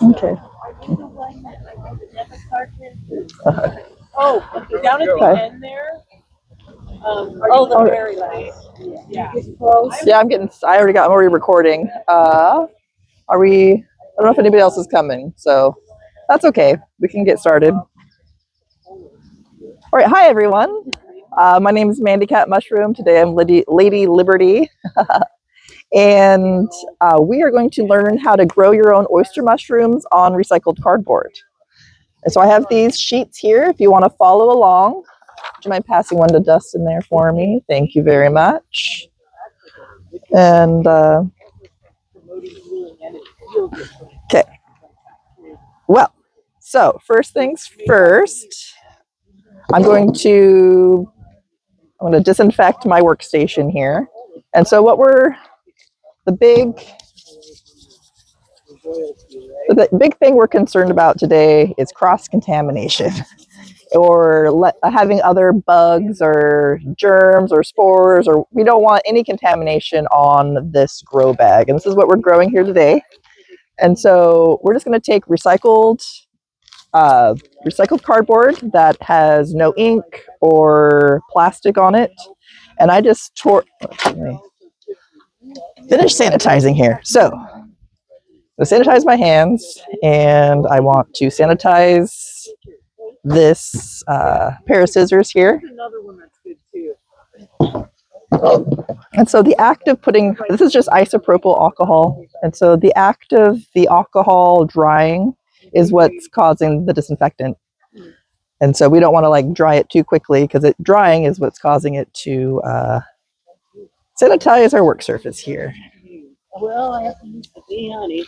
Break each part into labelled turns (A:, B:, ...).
A: Okay.
B: Oh, down at the end there. Oh, the very last. Yeah.
A: Yeah, I I'm already recording. Are we, I don't know if anybody else is coming, so that's okay. We can get started. All right. Hi, everyone. My name is Mandy Cat Mushroom. Today I'm Lady Liberty. And we are going to learn how to grow your own oyster mushrooms on recycled cardboard. And so I have these sheets here if you want to follow along. Would you mind passing one to Dustin there for me? Thank you very much. And okay. Well, so first things first, I'm going to disinfect my workstation here. And so the big thing we're concerned about today is cross-contamination or having other bugs or germs or spores, or we don't want any contamination on this grow bag. And this is what we're growing here today. And so we're just going to take recycled cardboard that has no ink or plastic on it. And I just finish sanitizing here. So I sanitize my hands, and I want to sanitize this pair of scissors here. And so the act of this is just isopropyl alcohol. And so the act of the alcohol drying is what's causing the disinfectant. And so we don't want to dry it too quickly, because drying is what's causing it to sanitize our work surface here.
B: Well, I have to use the bee, honey.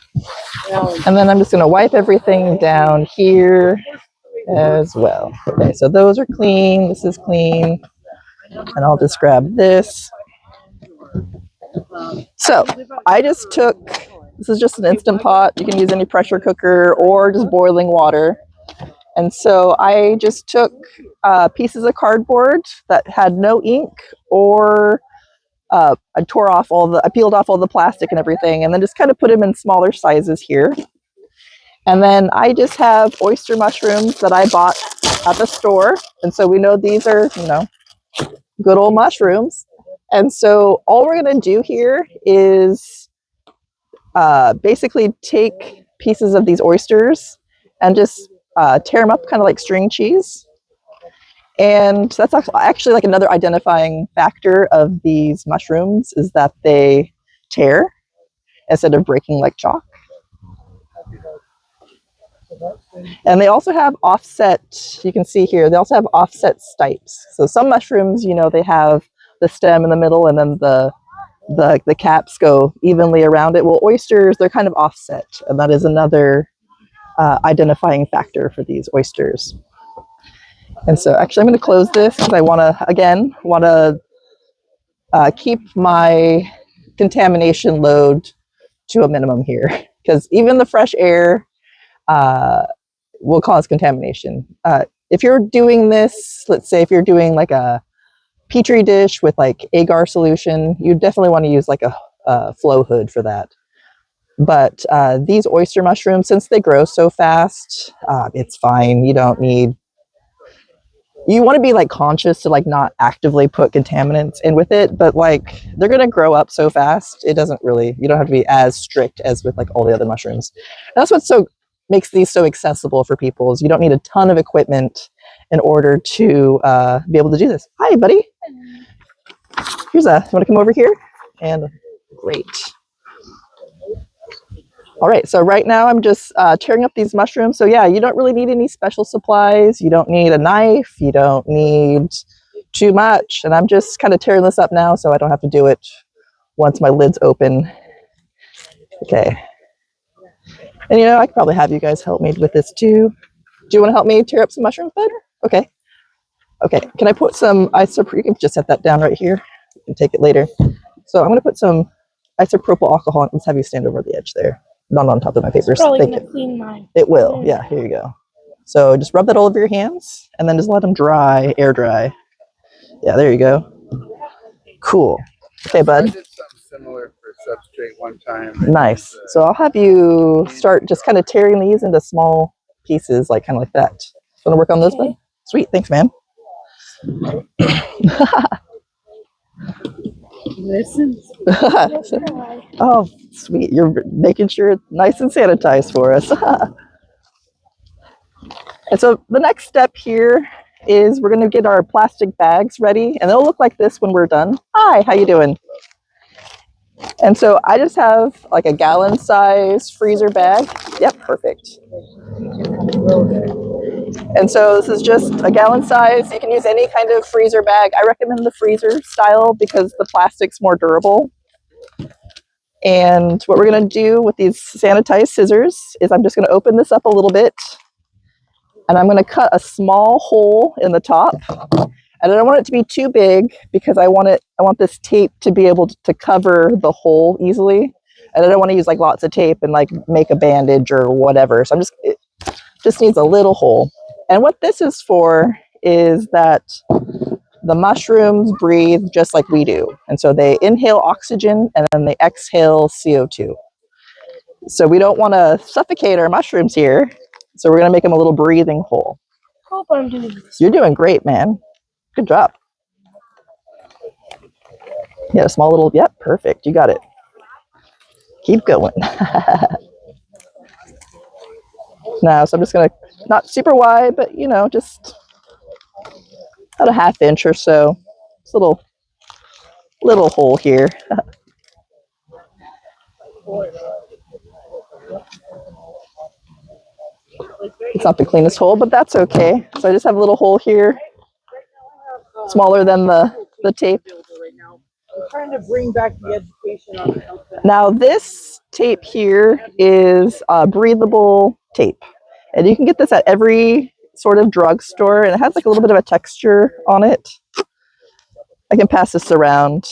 A: And then I'm just going to wipe everything down here as well. Okay, so those are clean. This is clean. And I'll just grab this. So I just this is just an Instant Pot. You can use any pressure cooker or just boiling water. And so I just took pieces of cardboard that had no ink, or I peeled off all the plastic and everything, and then just kind of put them in smaller sizes here. And then I just have oyster mushrooms that I bought at the store. And so we know these are, good old mushrooms. And so all we're going to do here is basically take pieces of these oysters and just tear them up kind of like string cheese. And that's actually like another identifying factor of these mushrooms, is that they tear instead of breaking like chalk. And they also have offset, you can see here, they also have offset stipes. So some mushrooms, they have the stem in the middle, and then the caps go evenly around it. Well, oysters, they're kind of offset, and that is another identifying factor for these oysters. And so actually I'm going to close this because I want to keep my contamination load to a minimum here, because even the fresh air will cause contamination. If you're doing this, let's say if you're doing like a Petri dish with like agar solution, you definitely want to use like a flow hood for that. But these oyster mushrooms, since they grow so fast, it's fine. You want to be like conscious to like not actively put contaminants in with it, but like they're going to grow up so fast, you don't have to be as strict as with like all the other mushrooms. And that's what makes these so accessible for people, is you don't need a ton of equipment in order to be able to do this. Hi, buddy. You want to come over here? And great. All right, so right now I'm just tearing up these mushrooms. So yeah, you don't really need any special supplies. You don't need a knife. You don't need too much. And I'm just kind of tearing this up now so I don't have to do it once my lid's open. Okay. And I could probably have you guys help me with this too. Do you want to help me tear up some mushrooms better? Okay. Okay, can I put some isopropyl? You can just set that down right here. You can take it later. So I'm going to put some isopropyl alcohol, and let's have you stand over the edge there. Not on top of my papers.
C: Probably gonna clean mine.
A: It will. Yeah, here you go. So just rub that all over your hands, and then just let them dry, air dry. Yeah, there you go. Cool. Okay, bud.
D: I did something similar for
C: substrate one time.
A: Nice. So I'll have you start just kind of tearing these into small pieces, like kind of like that. Want to work on this one? Sweet. Thanks, man.
B: Listen.
A: Oh, sweet. You're making sure it's nice and sanitized for us. And so the next step here is we're going to get our plastic bags ready, and they'll look like this when we're done. Hi, how you doing? And so I just have like a gallon size freezer bag. Yep, perfect. And so this is just a gallon size. You can use any kind of freezer bag. I recommend the freezer style because the plastic's more durable. And what we're going to do with these sanitized scissors is I'm just going to open this up a little bit, and I'm going to cut a small hole in the top. And I don't want it to be too big because I want this tape to be able to cover the hole easily. And I don't want to use like lots of tape and like make a bandage or whatever. So it just needs a little hole. And what this is for is that the mushrooms breathe just like we do. And so they inhale oxygen and then they exhale CO2. So we don't want to suffocate our mushrooms here. So we're going to make them a little breathing hole.
B: Hope I'm doing this.
A: You're doing great, man. Good job. Yeah, a small little, yep, perfect. You got it. Keep going. Now, so I'm just going to, not super wide, but you know, just about a ½ inch or so. Just a little hole here. It's not the cleanest hole, but that's okay. So I just have a little hole here, smaller than the tape.
B: I'm trying to bring back the education on health.
A: Now this tape here is breathable tape. And you can get this at every sort of drugstore, and it has like a little bit of a texture on it. I can pass this around.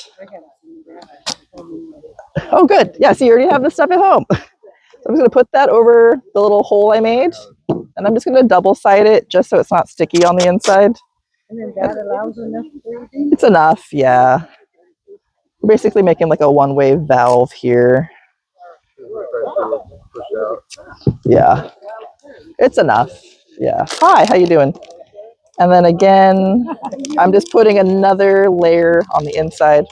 A: Oh, good. Yeah, so you already have this stuff at home. So I'm just going to put that over the little hole I made, and I'm just going to double side it just so it's not sticky on the inside.
B: And then that allows enough breathing?
A: It's enough, yeah. We're basically making like a one-way valve here. Yeah, it's enough. Yeah. Hi, how you doing? And then again, I'm just putting another layer on the inside.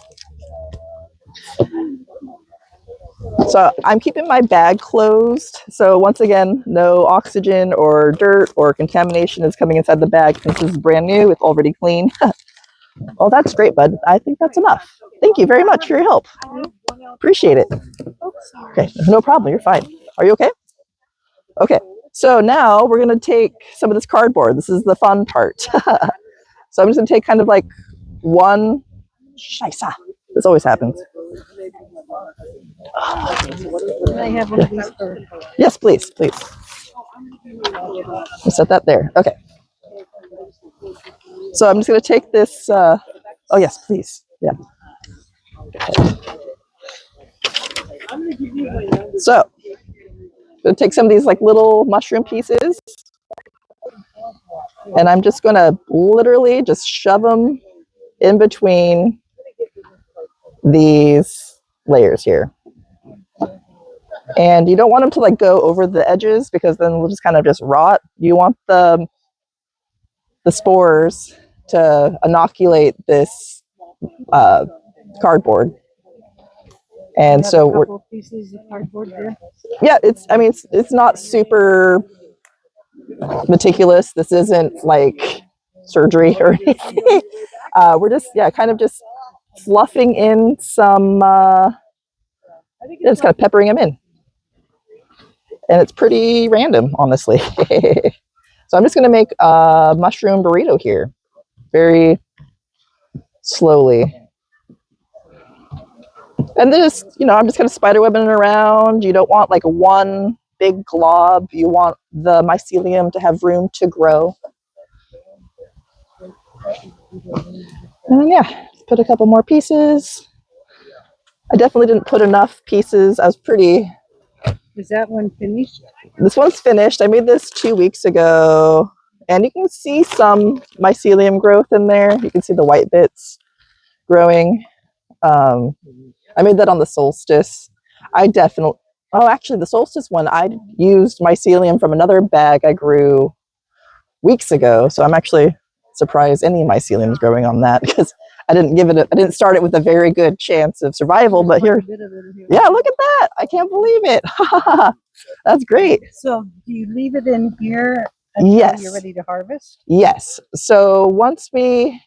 A: So I'm keeping my bag closed. So once again, no oxygen or dirt or contamination is coming inside the bag since this is brand new. It's already clean. Well, that's great, bud. I think that's enough. Thank you very much for your help. Appreciate it. Okay, no problem. You're fine. Are you okay? Okay. So now we're going to take some of this cardboard. This is the fun part. So I'm just going to take kind of like one. Scheisse. This always happens.
B: Can I have one of these for?
A: Yes, please, please. I'll set that there. Okay. So I'm just going to take this. Oh, yes, please. Yeah. So I'm going to take some of these like little mushroom pieces, and I'm just going to literally just shove them in between these layers here. And you don't want them to like go over the edges because then we'll just kind of just rot. You want the spores to inoculate this cardboard. And so we're
B: pieces of cardboard there.
A: Yeah, it's not super meticulous. This isn't like surgery or anything. We're just kind of just fluffing in some just kind of peppering them in. And it's pretty random, honestly. So I'm just going to make a mushroom burrito here, very slowly. And this, I'm just kind of spider webbing it around. You don't want like one big glob. You want the mycelium to have room to grow. And yeah, put a couple more pieces. I definitely didn't put enough pieces. I was pretty...
B: Is that one finished?
A: This one's finished. I made this 2 weeks ago. And you can see some mycelium growth in there. You can see the white bits growing. I made that on the solstice. I definitely, oh, actually, the solstice one, I used mycelium from another bag I grew weeks ago. So I'm actually surprised any mycelium is growing on that because I didn't start it with a very good chance of survival. But here, yeah, look at that. I can't believe it. That's great.
B: So do you leave it in here until
A: Yes.
B: you're ready to harvest?
A: Yes. So once we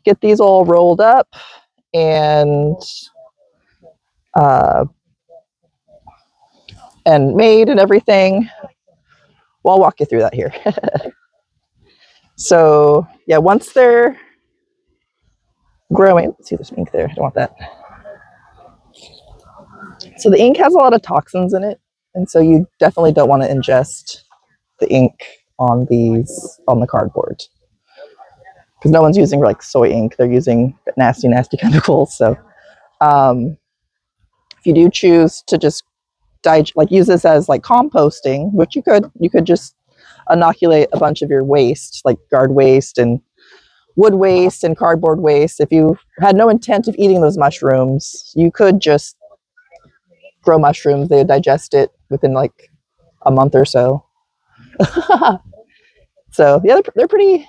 A: get these all rolled up and uh, made and everything, well, I'll walk you through that here. So yeah, once they're growing, let's see, there's ink there. I don't want that. So the ink has a lot of toxins in it, and so you definitely don't want to ingest the ink on the cardboard because no one's using like soy ink. They're using nasty chemicals. So if you do choose to just use this as like composting, which you could just inoculate a bunch of your waste, like yard waste and wood waste and cardboard waste. If you had no intent of eating those mushrooms, you could just grow mushrooms. They would digest it within like a month or so. So yeah, they're pretty.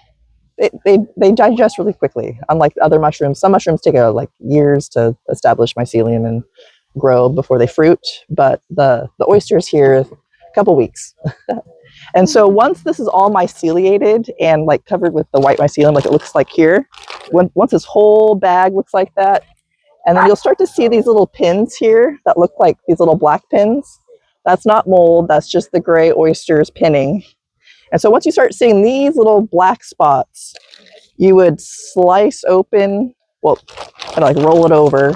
A: They digest really quickly. Unlike other mushrooms, some mushrooms take like years to establish mycelium and grow before they fruit. But the oysters here, a couple weeks. And so once this is all myceliated and like covered with the white mycelium, like it looks like here, once this whole bag looks like that, and then you'll start to see these little pins here that look like these little black pins. That's not mold, that's just the gray oysters pinning. And so once you start seeing these little black spots, you would slice open, well, kind of like roll it over,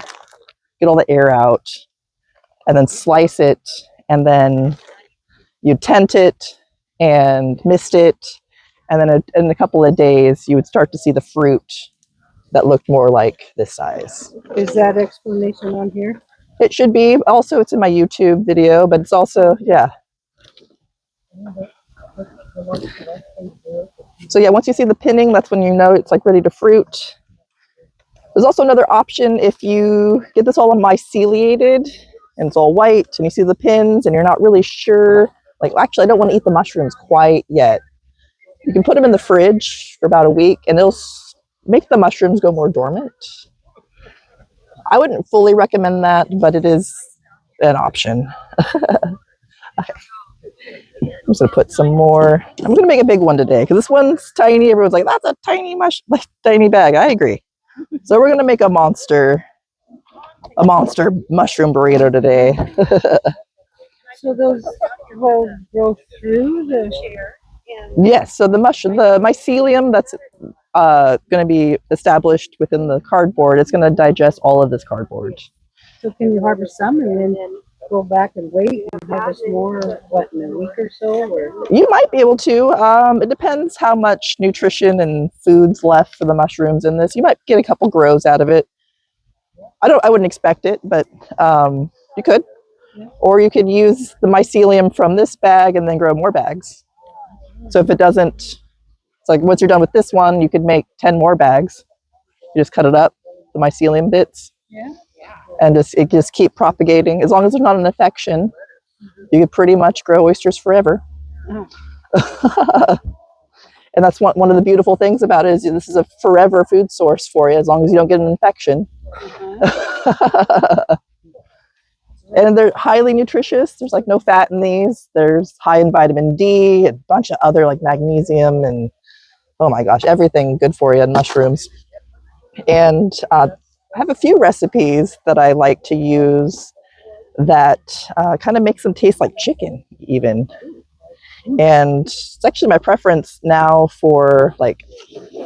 A: get all the air out, and then slice it, and then you tent it and mist it, and then in a couple of days you would start to see the fruit that looked more like this size.
B: Is that explanation on here?
A: It should be. Also, it's in my YouTube video, but it's also, yeah. So yeah, once you see the pinning, that's when you know it's like ready to fruit. There's also another option if you get this all myceliated and it's all white and you see the pins and you're not really sure, like, actually, I don't want to eat the mushrooms quite yet. You can put them in the fridge for about a week and it'll make the mushrooms go more dormant. I wouldn't fully recommend that, but it is an option. Okay. I'm just gonna put some more. I'm gonna make a big one today because this one's tiny. Everyone's like, that's a tiny tiny bag. I agree. So we're gonna make a monster mushroom burrito today.
B: So those will grow through the
A: Yes. So the mycelium that's going to be established within the cardboard, it's going to digest all of this cardboard.
B: So can you harvest some and then go back and wait and harvest more, what, in a week or so? Or?
A: You might be able to. It depends how much nutrition and food's left for the mushrooms in this. You might get a couple grows out of it. I wouldn't expect it, but you could. Yeah. Or you could use the mycelium from this bag and then grow more bags. So if it doesn't, it's like once you're done with this one, you could make 10 more bags. You just cut it up, the mycelium bits. Yeah. And it just keep propagating. As long as there's not an infection, you could pretty much grow oysters forever. Oh. And that's one of the beautiful things about it is this is a forever food source for you as long as you don't get an infection. Mm-hmm. And they're highly nutritious. There's like no fat in these. There's high in vitamin D, a bunch of other like magnesium and oh my gosh, everything good for you in mushrooms. And I have a few recipes that I like to use that kind of makes them taste like chicken even. And it's actually my preference now for like,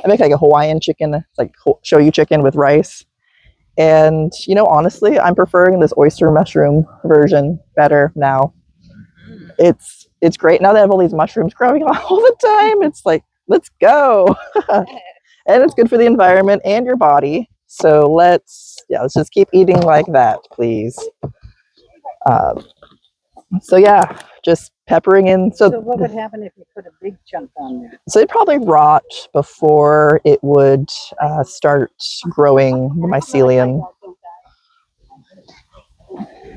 A: I make like a Hawaiian chicken, it's like shoyu chicken with rice. And, you know, honestly, I'm preferring this oyster mushroom version better now. It's great. Now they have all these mushrooms growing all the time. It's like, let's go. And it's good for the environment and your body. So let's just keep eating like that, please. So yeah, just peppering in. So
B: what would happen if you put a big chunk on there?
A: So it'd probably rot before it would start growing the mycelium.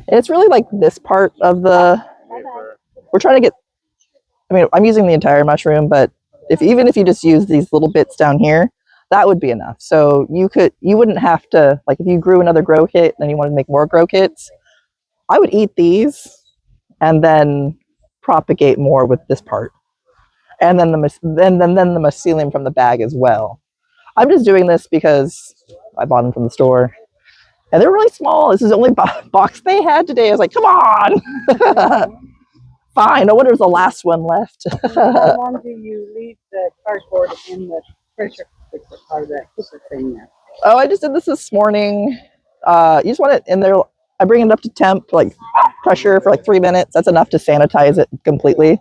A: And it's really like this part of the, we're trying to get, I mean, I'm using the entire mushroom, but even if you just use these little bits down here, that would be enough. So you wouldn't have to, like if you grew another grow kit and you wanted to make more grow kits, I would eat these and then propagate more with this part. And then the mycelium from the bag as well. I'm just doing this because I bought them from the store. And they're really small. This is the only box they had today. I was like, come on. Fine. No wonder there's the last one left.
B: How long do you leave the cardboard in the pressure cooker part of that cooker thing there?
A: Oh, I just did this morning. You just want it in there. I bring it up to temp, like pressure for like 3 minutes. That's enough to sanitize it completely.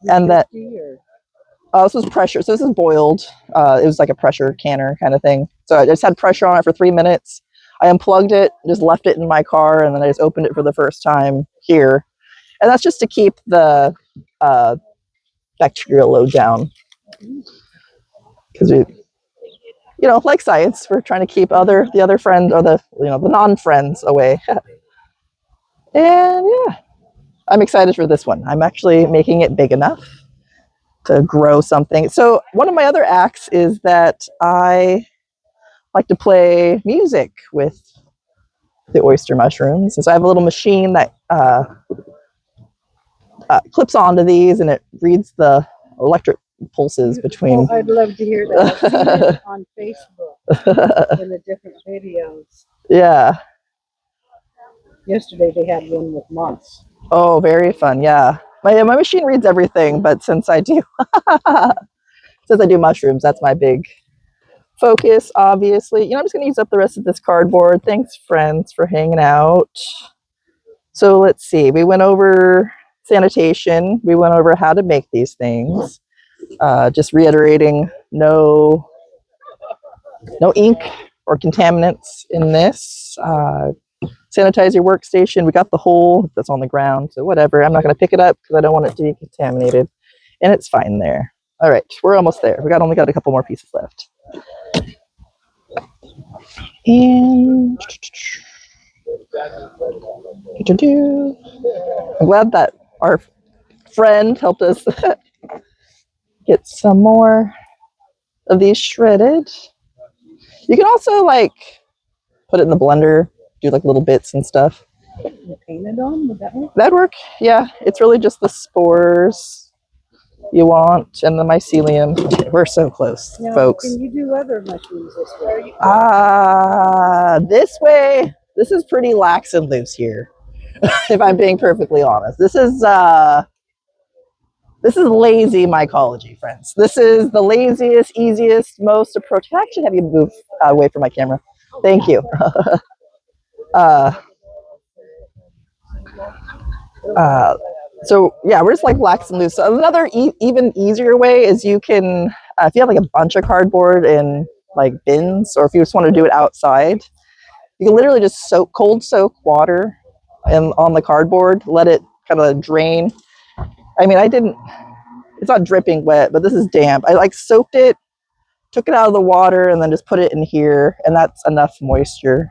A: And that, this was pressure. So this is boiled. It was like a pressure canner kind of thing. So I just had pressure on it for 3 minutes. I unplugged it, just left it in my car, and then I just opened it for the first time here. And that's just to keep the bacterial load down. Because like science, we're trying to keep the other friends or the non-friends away. And yeah, I'm excited for this one. I'm actually making it big enough to grow something. So one of my other acts is that I like to play music with the oyster mushrooms. And so I have a little machine that clips onto these, and it reads the electric pulses between.
B: Oh, I'd love to hear that. I've seen it on Facebook in the different videos.
A: Yeah.
B: Yesterday they had one with moths.
A: Oh, very fun. Yeah. My machine reads everything, but since I do mushrooms, that's my big focus, obviously. I'm just going to use up the rest of this cardboard. Thanks, friends, for hanging out. So let's see. We went over sanitation. We went over how to make these things. Just reiterating, no ink or contaminants in this. Sanitize your workstation. We got the hole that's on the ground, so whatever. I'm not going to pick it up because I don't want it to be contaminated, and it's fine there. All right, we're almost there. Only got a couple more pieces left. And I'm glad that our friend helped us get some more of these shredded. You can also put it in the blender, do little bits and stuff.
B: Paint it on? Would that work?
A: That'd work. Yeah, it's really just the spores you want and the mycelium. Okay, we're so close, folks.
B: Can you do other mushrooms this way?
A: This way. This is pretty lax and loose here. If I'm being perfectly honest, this is lazy mycology, friends. This is the laziest, easiest, most approach. Can I actually have you move away from my camera? Thank you. So yeah, we're just lax and loose. So another even easier way is you can, if you have a bunch of cardboard in bins, or if you just want to do it outside, you can literally just cold soak water on the cardboard, let it kind of drain. I mean, it's not dripping wet, but this is damp. I soaked it, took it out of the water, and then just put it in here, and that's enough moisture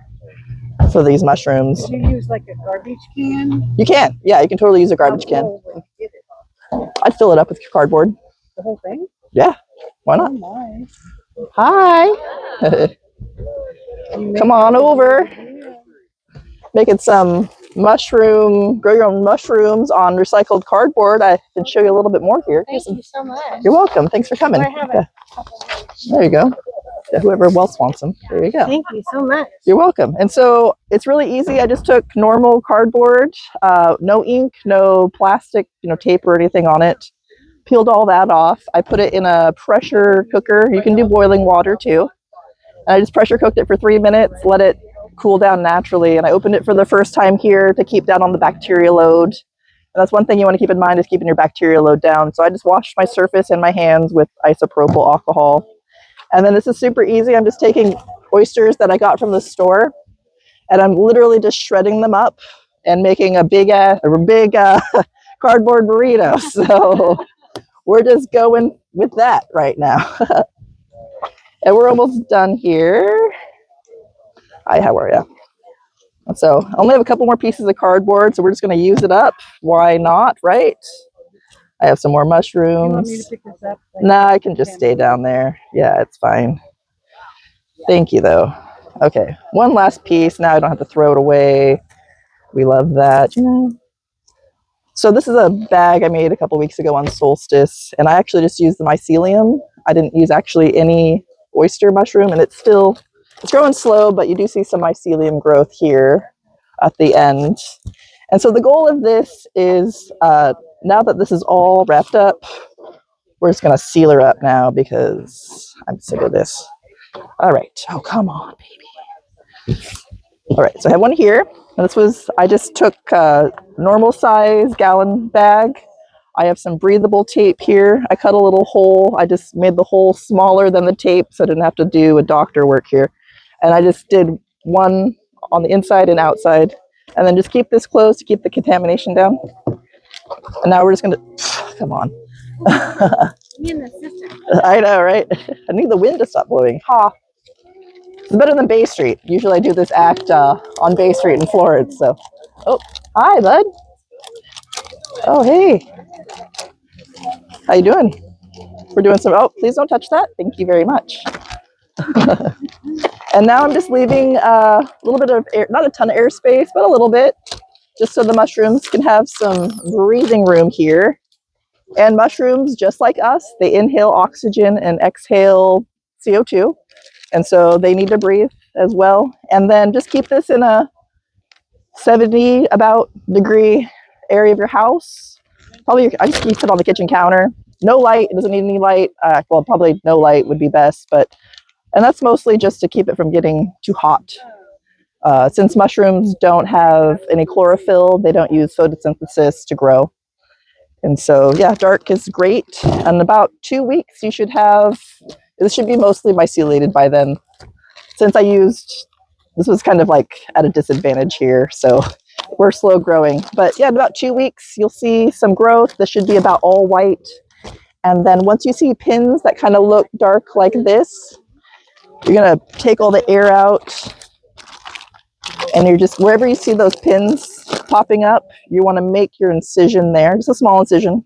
A: for these mushrooms.
B: Did you use a garbage can?
A: You can. Yeah, you can totally use a garbage can. I'd fill it up with cardboard.
B: The whole thing?
A: Yeah. Why not?
B: Oh,
A: hi. Come on over. Making some grow your own mushrooms on recycled cardboard. I can show you a little bit more here.
C: Thank you so much.
A: You're welcome. Thanks for coming. Yeah. There you go. Whoever else wants them. There you go.
C: Thank you so much.
A: You're welcome. And so it's really easy. I just took normal cardboard, no ink, no plastic, tape or anything on it. Peeled all that off. I put it in a pressure cooker. You can do boiling water too. And I just pressure cooked it for 3 minutes, let it cool down naturally. And I opened it for the first time here to keep down on the bacteria load. And that's one thing you want to keep in mind, is keeping your bacteria load down. So I just washed my surface and my hands with isopropyl alcohol. And then this is super easy. I'm just taking oysters that I got from the store, and I'm literally just shredding them up and making a big cardboard burrito. So we're just going with that right now. And we're almost done here. Hi, how are you? So I only have a couple more pieces of cardboard, so we're just going to use it up. Why not, right? I have some more
B: You want me to
A: mushrooms.
B: pick this up?
A: Nah, I can just stay down there. Yeah, it's fine. Thank you, though. Okay, one last piece. Now I don't have to throw it away. We love that, you know. So this is a bag I made a couple weeks ago on solstice, and I actually just used the mycelium. I didn't use actually any oyster mushroom, and it's growing slow, but you do see some mycelium growth here at the end. And so the goal of this is, now that this is all wrapped up, we're just going to seal her up now because I'm sick of this. All right. Oh, come on, baby. All right. So I have one here. And I just took a normal size gallon bag. I have some breathable tape here. I cut a little hole. I just made the hole smaller than the tape so I didn't have to do a doctor work here. And I just did one on the inside and outside. And then just keep this closed to keep the contamination down. And now we're just going to, come on. I know, right? I need the wind to stop blowing. Ha! It's better than Bay Street. Usually I do this act on Bay Street in Florida. So, oh, hi, bud. Oh, hey. How you doing? We're doing some, oh, please don't touch that. Thank you very much. And now I'm just leaving a little bit of air, not a ton of airspace, but a little bit, just so the mushrooms can have some breathing room here. And mushrooms, just like us, they inhale oxygen and exhale CO2. And so they need to breathe as well. And then just keep this in a 70 about degree area of your house. Probably, I just keep it on the kitchen counter. No light, it doesn't need any light. Well, probably no light would be best, and that's mostly just to keep it from getting too hot. Since mushrooms don't have any chlorophyll, they don't use photosynthesis to grow. And so, yeah, dark is great. And about 2 weeks, this should be mostly myceliated by then. Since this was kind of like at a disadvantage here, so we're slow growing. But yeah, in about 2 weeks, you'll see some growth. This should be about all white. And then once you see pins that kind of look dark like this, you're gonna take all the air out, and you're just, wherever you see those pins popping up, you wanna make your incision there, just a small incision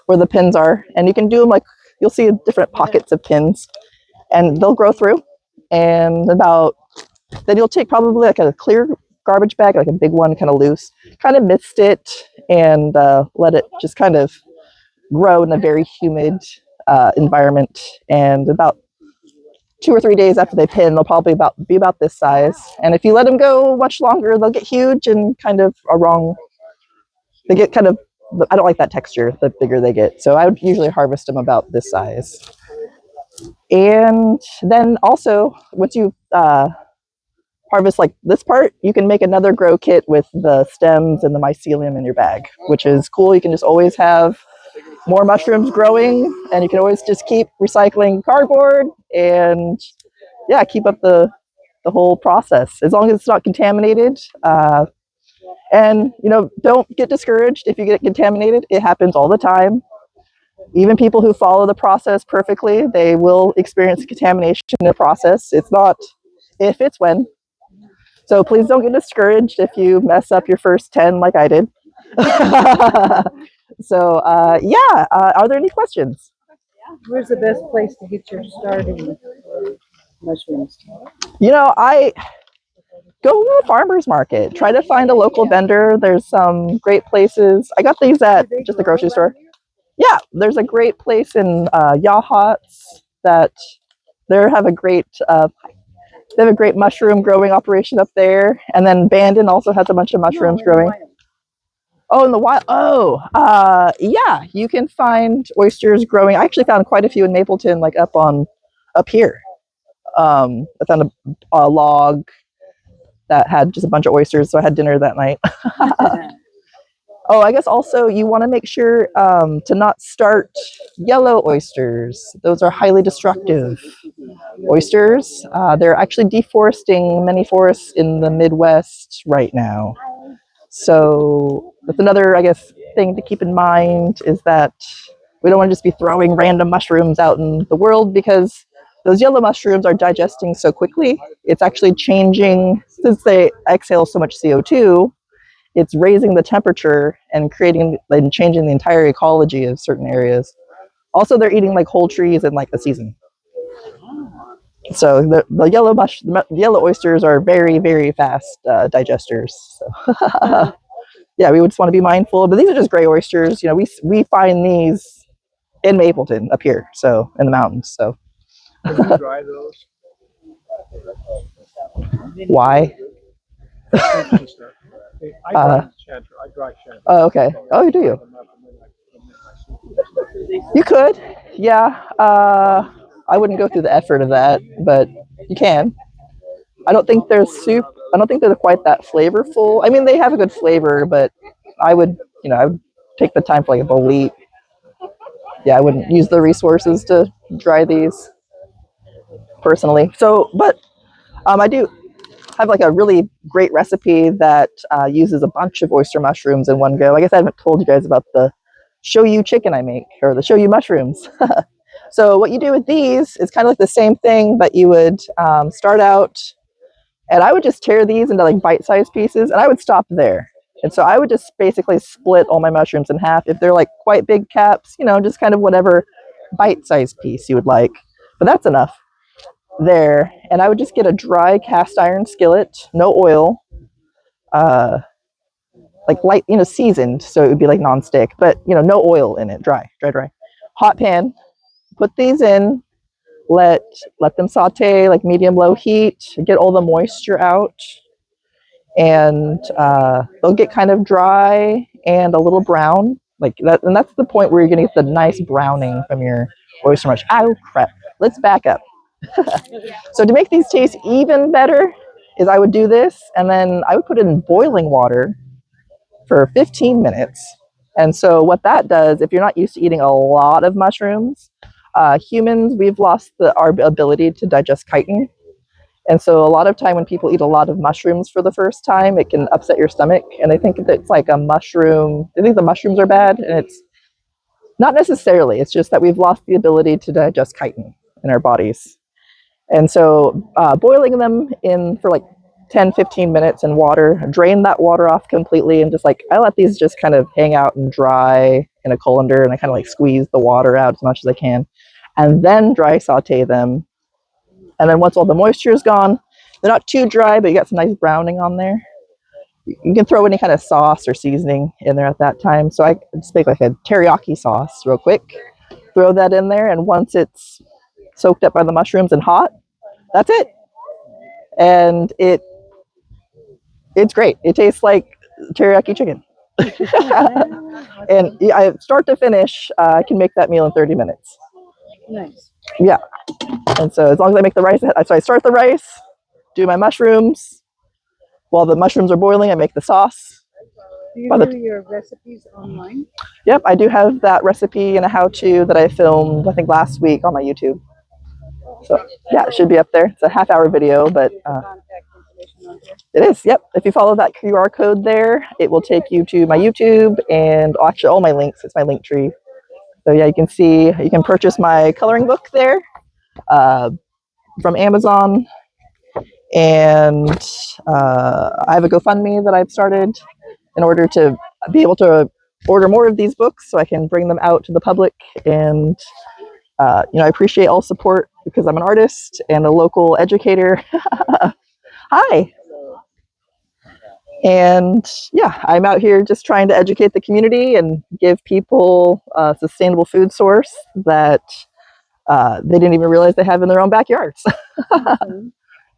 A: where the pins are. And you can do them like, you'll see different pockets of pins, and they'll grow through. And then you'll take probably like a clear garbage bag, like a big one, kind of loose, kind of mist it, and let it just kind of grow in a very humid environment. And about 2 or 3 days after they pin, they'll probably be about this size. And if you let them go much longer, they'll get huge and kind of they get kind of, I don't like that texture the bigger they get. So I would usually harvest them about this size. And then also, once you harvest like this part, you can make another grow kit with the stems and the mycelium in your bag, which is cool. You can just always have more mushrooms growing, and you can always just keep recycling cardboard and yeah, keep up the whole process as long as it's not contaminated. And don't get discouraged if you get contaminated. It happens all the time. Even people who follow the process perfectly, they will experience contamination in the process. It's not if, it's when. So please don't get discouraged if you mess up your first 10 like I did. So yeah, are there any questions?
B: Where's the best place to get your starting mushrooms?
A: I go to the farmer's market. Try to find a local vendor. There's some great places. I got these at just the grocery store. Yeah, there's a great place in Yachats that they have a great mushroom growing operation up there. And then Bandon also has a bunch of mushrooms growing. Oh, in the wild. Oh, yeah, you can find oysters growing. I actually found quite a few in Mapleton, like up here. I found a log that had just a bunch of oysters, so I had dinner that night. Oh, I guess also you want to make sure to not start yellow oysters. Those are highly destructive oysters. They're actually deforesting many forests in the Midwest right now. So that's another, I guess, thing to keep in mind, is that we don't want to just be throwing random mushrooms out in the world, because those yellow mushrooms are digesting so quickly. It's actually changing since they exhale so much CO2, it's raising the temperature and creating and changing the entire ecology of certain areas. Also, they're eating like whole trees in like a season. So the yellow oysters are very, very fast digesters. So yeah, we would just want to be mindful. But these are just gray oysters. You know, we find these in Mapleton up here, so in the mountains. So
C: Can you dry those?
A: why?
C: I dry chanter. I dry chanter.
A: Oh, okay. Oh, do you? You could, yeah. I wouldn't go through the effort of that, but you can. I don't think they're soup. I don't think they're quite that flavorful. I mean, they have a good flavor, but I would, I would take the time for like a bowl eat. Yeah, I wouldn't use the resources to dry these personally. So, but I do have like a really great recipe that uses a bunch of oyster mushrooms in one go. I guess I haven't told you guys about the shoyu chicken I make, or the shoyu mushrooms. So what you do with these is kind of like the same thing, but you would start out, and I would just tear these into like bite-sized pieces, and I would stop there. And so I would just basically split all my mushrooms in half. If they're like quite big caps, just kind of whatever bite-sized piece you would like. But that's enough there. And I would just get a dry cast iron skillet, no oil, like light, seasoned, so it would be like non-stick, but no oil in it, dry. Hot pan, put these in, let them saute like medium low heat, get all the moisture out, and they'll get kind of dry and a little brown like that, and that's the point where you're gonna get the nice browning from your oyster mush. Oh crap, let's back up. So to make these taste even better is I would do this, and then I would put it in boiling water for 15 minutes. And so what that does, if you're not used to eating a lot of mushrooms, humans, we've lost our ability to digest chitin. And so a lot of time when people eat a lot of mushrooms for the first time, it can upset your stomach. And they think it's like a mushroom. They think the mushrooms are bad, and it's not necessarily. It's just that we've lost the ability to digest chitin in our bodies. And so boiling them in for like 10-15 minutes in water, drain that water off completely, and just like I let these just kind of hang out and dry in a colander, and I kind of like squeeze the water out as much as I can, and then dry saute them. And then once all the moisture is gone, they're not too dry, but you got some nice browning on there. You can throw any kind of sauce or seasoning in there at that time. So I just make like a teriyaki sauce real quick, throw that in there, and once it's soaked up by the mushrooms and hot, that's it. And it's great. It tastes like teriyaki chicken. And I start to finish, I can make that meal in 30 minutes.
B: Nice.
A: Yeah. And so as long as I make the rice, so I start the rice, do my mushrooms. While the mushrooms are boiling, I make the sauce.
B: Do you do your recipes online?
A: Yep, I do have that recipe and a how-to that I filmed, I think, last week on my YouTube. So yeah, it should be up there. It's a half-hour video, but it is. Yep. If you follow that QR code there, it will take you to my YouTube and actually all my links. It's my link tree. So yeah, you can purchase my coloring book there from Amazon, and I have a GoFundMe that I've started in order to be able to order more of these books so I can bring them out to the public. And I appreciate all support because I'm an artist and a local educator. Hi. And yeah, I'm out here just trying to educate the community and give people a sustainable food source that they didn't even realize they have in their own backyards.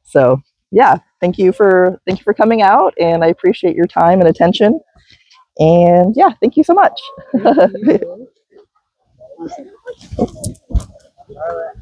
A: So yeah, thank you for coming out, and I appreciate your time and attention. And yeah, thank you so much.
B: Thank you. Awesome.